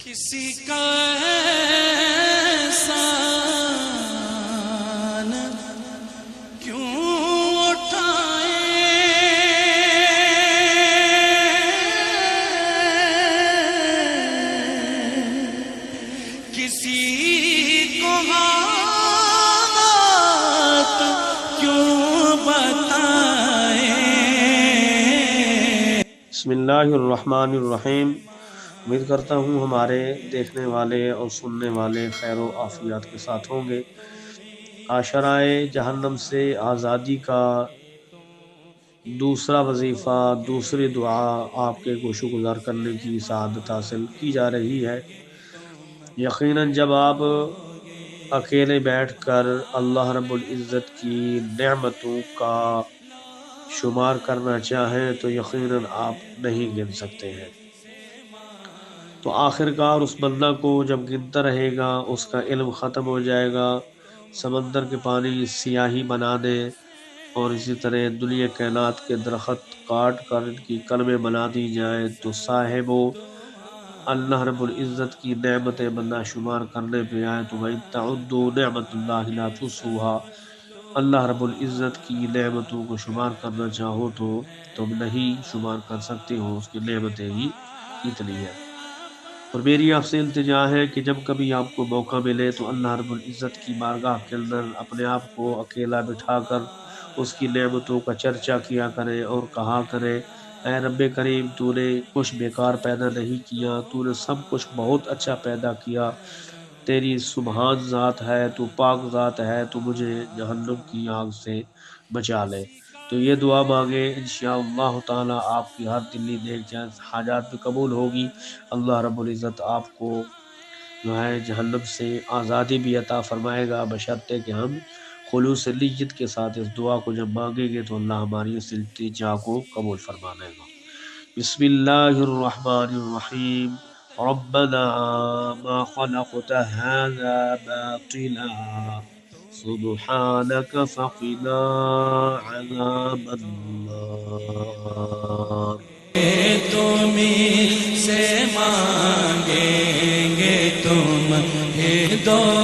کسی کا احسان کیوں اٹھائے، کسی کو حالات کیوں بتائے۔ بسم اللہ الرحمن الرحیم۔ امید کرتا ہوں ہمارے دیکھنے والے اور سننے والے خیر و عافیت کے ساتھ ہوں گے۔ عاشرائے جہنم سے آزادی کا دوسرا وظیفہ، دوسری دعا آپ کے گوش گزار کرنے کی سعادت حاصل کی جا رہی ہے۔ یقیناً جب آپ اکیلے بیٹھ کر اللہ رب العزت کی نعمتوں کا شمار کرنا چاہیں تو یقیناً آپ نہیں گن سکتے ہیں۔ تو آخرکار اس بندہ کو جب گنتا رہے گا اس کا علم ختم ہو جائے گا، سمندر کے پانی سیاہی بنا دے اور اسی طرح دنیا کائنات کے درخت کاٹ کر ان کی کلمیں بنا دی جائیں تو صاحب و اللہ رب العزت کی نعمتیں بندہ شمار کرنے پہ آئے تو وَإِن تَعُدُّوا نِعْمَةَ اللَّهِ لَا تُحْصُوهَا، اللہ رب العزت کی نعمتوں کو شمار کرنا چاہو تو تم نہیں شمار کر سکتے ہو، اس کی نعمتیں ہی اتنی ہیں۔ اور میری آپ سے التجا ہے کہ جب کبھی آپ کو موقع ملے تو اللہ رب العزت کی بارگاہ کے اندر اپنے آپ کو اکیلا بٹھا کر اس کی نعمتوں کا چرچا کیا کرے اور کہا کرے، اے رب کریم تو نے کچھ بیکار پیدا نہیں کیا، تو نے سب کچھ بہت اچھا پیدا کیا، تیری سبحان ذات ہے، تو پاک ذات ہے، تو مجھے جہنم کی آگ سے بچا لے۔ تو یہ دعا مانگے، انشاءاللہ تعالی آپ کی ہر دلی نیک جائز حاجات بھی قبول ہوگی۔ اللہ رب العزت آپ کو جو ہے جہنم سے آزادی بھی عطا فرمائے گا، بشرطے کہ ہم خلوص نیت کے ساتھ اس دعا کو جب مانگیں گے تو اللہ ہماری اس التجا کو قبول فرما لے گا۔ بسم اللہ الرحمن الرحیم۔ ربنا ما خلقت هذا باطلا سبحانك فقنا عذاب النار۔ تمہیں سے مانگیں گے تمہیں دو